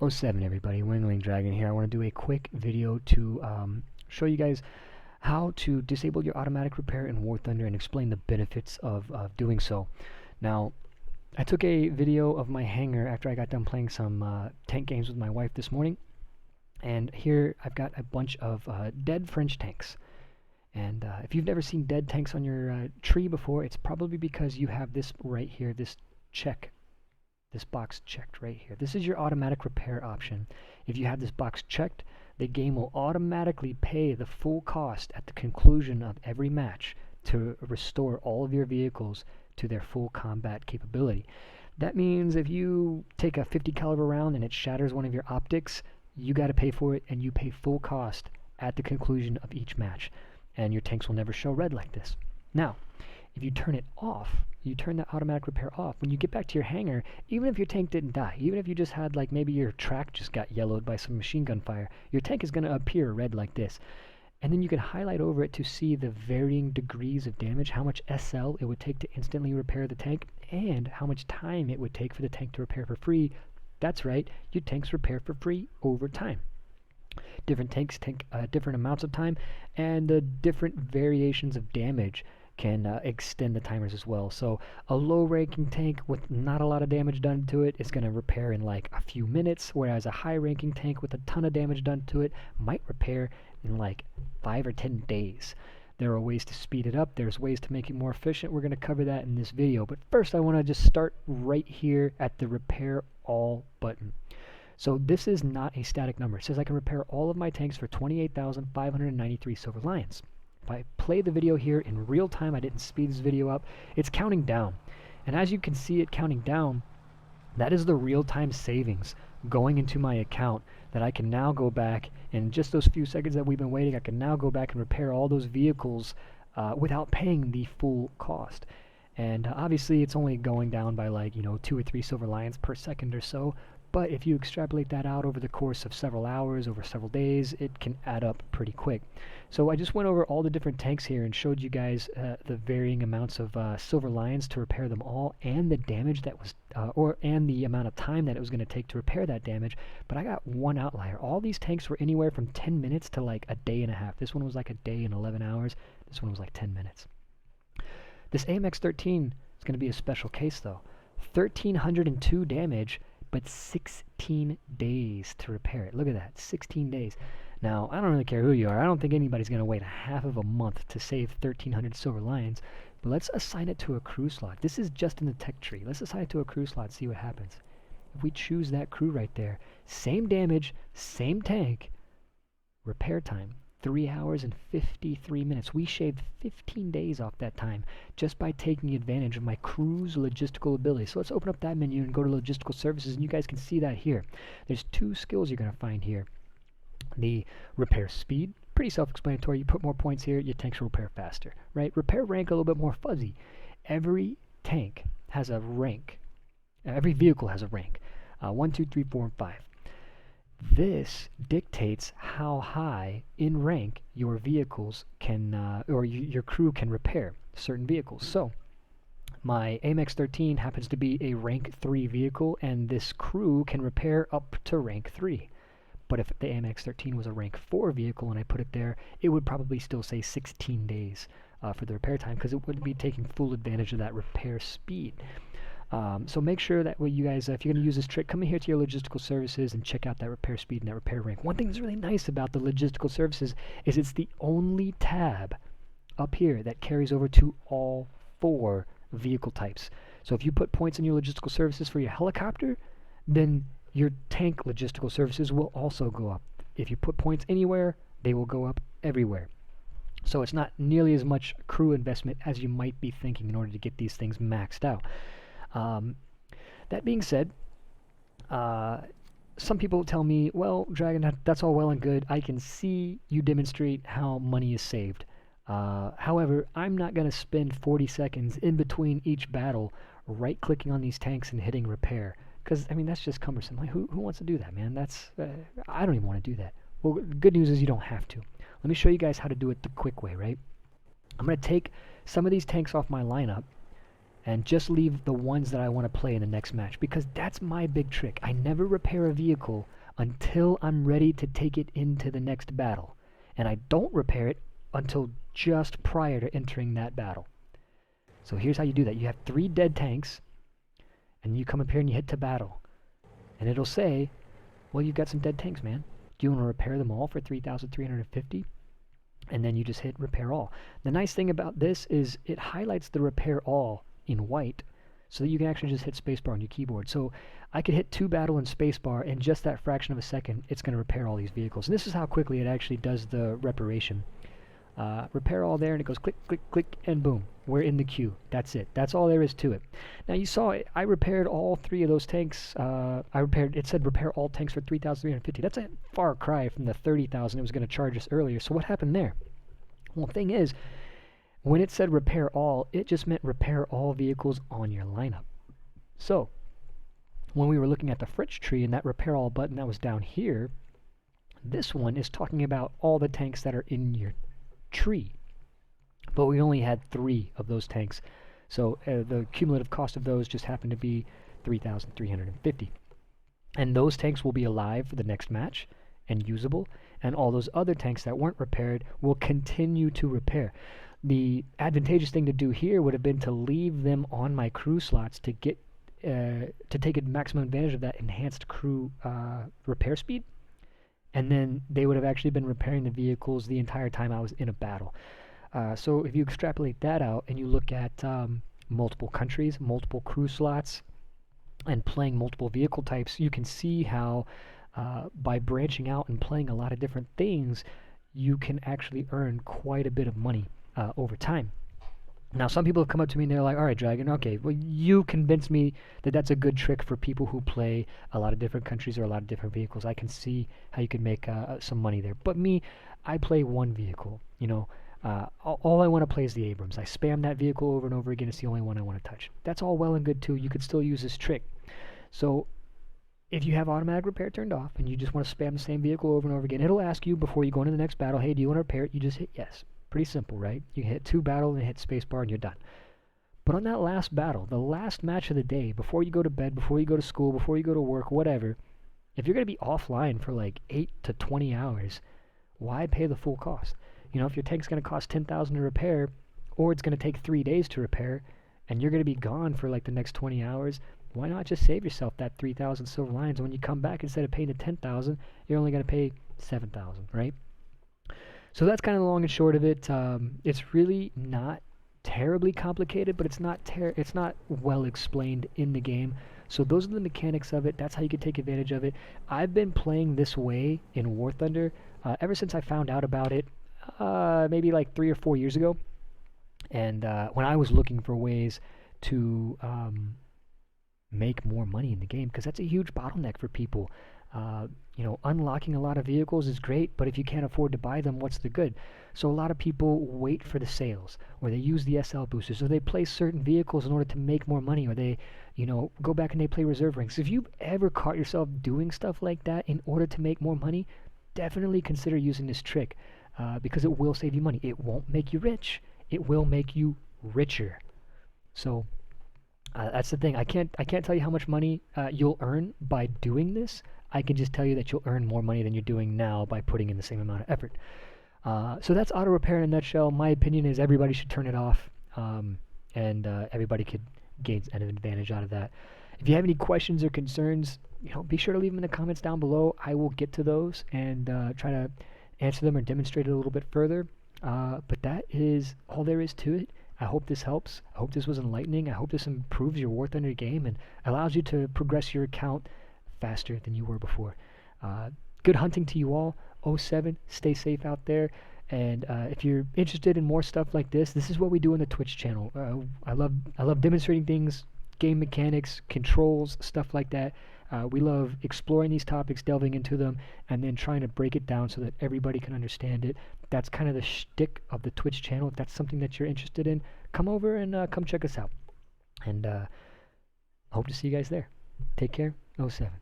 07 everybody, Wingling Dragon here. I want to do a quick video to show you guys how to disable your automatic repair in War Thunder and explain the benefits of doing so. Now, I took a video of my hangar after I got done playing some tank games with my wife this morning, and here I've got a bunch of dead French tanks. And if you've never seen dead tanks on your tree before, it's probably because you have this right here, this box checked right here. This is your automatic repair option. If you have this box checked, the game will automatically pay the full cost at the conclusion of every match to restore all of your vehicles to their full combat capability. That means if you take a 50 caliber round and it shatters one of your optics, you got to pay for it, and you pay full cost at the conclusion of each match, and your tanks will never show red like this. Now, if you turn it off, you turn that automatic repair off, when you get back to your hangar, even if your tank didn't die, even if you just had, like, maybe your track just got yellowed by some machine gun fire, your tank is going to appear red like this. And then you can highlight over it to see the varying degrees of damage, how much SL it would take to instantly repair the tank, and how much time it would take for the tank to repair for free. That's right, your tanks repair for free over time. Different tanks take different amounts of time, and the different variations of damage can extend the timers as well. So a low ranking tank with not a lot of damage done to it is going to repair in like a few minutes, whereas a high ranking tank with a ton of damage done to it might repair in like 5 or 10 days. There are ways to speed it up. There's ways to make it more efficient. We're going to cover that in this video. But first I want to just start right here at the repair all button. So this is not a static number. It says I can repair all of my tanks for 28,593 Silver Lions. If I play the video here in real time, I didn't speed this video up, it's counting down. And as you can see it counting down, that is the real-time savings going into my account that I can now go back, in just those few seconds that we've been waiting, I can now go back and repair all those vehicles without paying the full cost. And obviously it's only going down by, like, 2 or 3 Silver Lions per second or so. But if you extrapolate that out over the course of several hours, over several days, it can add up pretty quick. So I just went over all the different tanks here and showed you guys the varying amounts of Silver Lions to repair them all, and the damage that was, and the amount of time that it was going to take to repair that damage. But I got one outlier. All these tanks were anywhere from 10 minutes to like a day and a half. This one was like a day and 11 hours. This one was like 10 minutes. This AMX-13 is going to be a special case though. 1,302 damage, but 16 days to repair it. Look at that, 16 days. Now, I don't really care who you are. I don't think anybody's going to wait a half of a month to save 1,300 Silver Lions, but let's assign it to a crew slot. This is just in the tech tree. Let's assign it to a crew slot and see what happens. If we choose that crew right there, same damage, same tank, repair time, 3 hours and 53 minutes. We shaved 15 days off that time just by taking advantage of my crew's logistical ability. So let's open up that menu and go to logistical services, and you guys can see that here. There's 2 skills you're going to find here. The repair speed, pretty self-explanatory. You put more points here, your tanks will repair faster, right? Repair rank, a little bit more fuzzy. Every tank has a rank. Every vehicle has a rank. 1, 2, 3, 4, and 5. This dictates how high in rank your vehicles can, or your crew can repair certain vehicles. So, my AMX-13 happens to be a rank 3 vehicle, and this crew can repair up to rank 3. But if the AMX-13 was a rank 4 vehicle and I put it there, it would probably still say 16 days for the repair time, because it wouldn't be taking full advantage of that repair speed. So make sure that you guys, if you're going to use this trick, come in here to your logistical services and check out that repair speed and that repair rank. One thing that's really nice about the logistical services is it's the only tab up here that carries over to all 4 vehicle types. So if you put points in your logistical services for your helicopter, then your tank logistical services will also go up. If you put points anywhere, they will go up everywhere. So it's not nearly as much crew investment as you might be thinking in order to get these things maxed out. That being said, some people tell me, well, Dragon, that's all well and good. I can see you demonstrate how money is saved. However, I'm not going to spend 40 seconds in between each battle right-clicking on these tanks and hitting repair. Because, I mean, that's just cumbersome. Like, who wants to do that, man? That's I don't even want to do that. Well, good news is you don't have to. Let me show you guys how to do it the quick way, right? I'm going to take some of these tanks off my lineup, and just leave the ones that I want to play in the next match, because that's my big trick. I never repair a vehicle until I'm ready to take it into the next battle, and I don't repair it until just prior to entering that battle. So here's how you do that. You have 3 dead tanks, and you come up here and you hit to battle, and it'll say, well, you've got some dead tanks, man. Do you want to repair them all for 3,350? And then you just hit repair all. The nice thing about this is it highlights the repair all in white, so that you can actually just hit spacebar on your keyboard. So I could hit 2 battle and spacebar, and just that fraction of a second, it's going to repair all these vehicles. And this is how quickly it actually does the reparation. Repair all there, and it goes click, click, click, and boom, we're in the queue. That's it. That's all there is to it. Now you saw it. I repaired all 3 of those tanks. It said repair all tanks for 3,350. That's a far cry from the 30,000 it was going to charge us earlier. So what happened there? Well, the thing is, when it said repair all, it just meant repair all vehicles on your lineup. So when we were looking at the Fritz tree and that repair all button that was down here, this one is talking about all the tanks that are in your tree. But we only had 3 of those tanks. So the cumulative cost of those just happened to be 3,350. And those tanks will be alive for the next match and usable, and all those other tanks that weren't repaired will continue to repair. The advantageous thing to do here would have been to leave them on my crew slots to get to take a maximum advantage of that enhanced crew repair speed, and then they would have actually been repairing the vehicles the entire time I was in a battle. So if you extrapolate that out and you look at multiple countries, multiple crew slots, and playing multiple vehicle types, you can see how by branching out and playing a lot of different things, you can actually earn quite a bit of money over time. Now, some people have come up to me and they're like, all right, Dragon, okay, well, you convinced me that that's a good trick for people who play a lot of different countries or a lot of different vehicles. I can see how you can make some money there. But me, I play one vehicle, you know. All I want to play is the Abrams. I spam that vehicle over and over again. It's the only one I want to touch. That's all well and good, too. You could still use this trick. So if you have automatic repair turned off and you just want to spam the same vehicle over and over again, it'll ask you before you go into the next battle, hey, do you want to repair it? You just hit yes. Pretty simple, right? You hit 2 battle and hit spacebar and you're done. But on that last battle, the last match of the day, before you go to bed, before you go to school, before you go to work, whatever, if you're going to be offline for like 8 to 20 hours, why pay the full cost? You know, if your tank's going to cost 10,000 to repair, or it's going to take 3 days to repair, and you're going to be gone for like the next 20 hours, why not just save yourself that 3,000 silver lions? When you come back, instead of paying the 10,000, you're only going to pay 7,000, right? So that's kind of the long and short of it. It's really not terribly complicated, but it's not well explained in the game. So those are the mechanics of it. That's how you can take advantage of it. I've been playing this way in War Thunder ever since I found out about it, maybe like 3 or 4 years ago. And when I was looking for ways to make more money in the game, because that's a huge bottleneck for people. You know, unlocking a lot of vehicles is great, but if you can't afford to buy them, what's the good? So a lot of people wait for the sales, or they use the SL boosters, or they play certain vehicles in order to make more money, or they, you know, go back and they play reserve ranks. If you've ever caught yourself doing stuff like that in order to make more money, definitely consider using this trick, because it will save you money. It won't make you rich. It will make you richer. So that's the thing. I can't tell you how much money you'll earn by doing this. I can just tell you that you'll earn more money than you're doing now by putting in the same amount of effort. So that's auto repair in a nutshell. My opinion is everybody should turn it off, and everybody could gain an advantage out of that. If you have any questions or concerns, you know, be sure to leave them in the comments down below. I will get to those and try to answer them or demonstrate it a little bit further. But that is all there is to it. I hope this helps. I hope this was enlightening. I hope this improves your War Thunder game and allows you to progress your account faster than you were before. Good hunting to you all. 07, stay safe out there. And if you're interested in more stuff like this is what we do on the Twitch channel. I love demonstrating things, game mechanics, controls, stuff like that. We love exploring these topics, delving into them, and then trying to break it down so that everybody can understand it. That's kind of the shtick of the Twitch channel. If that's something that you're interested in, come over and come check us out. And hope to see you guys there. Take care. 07.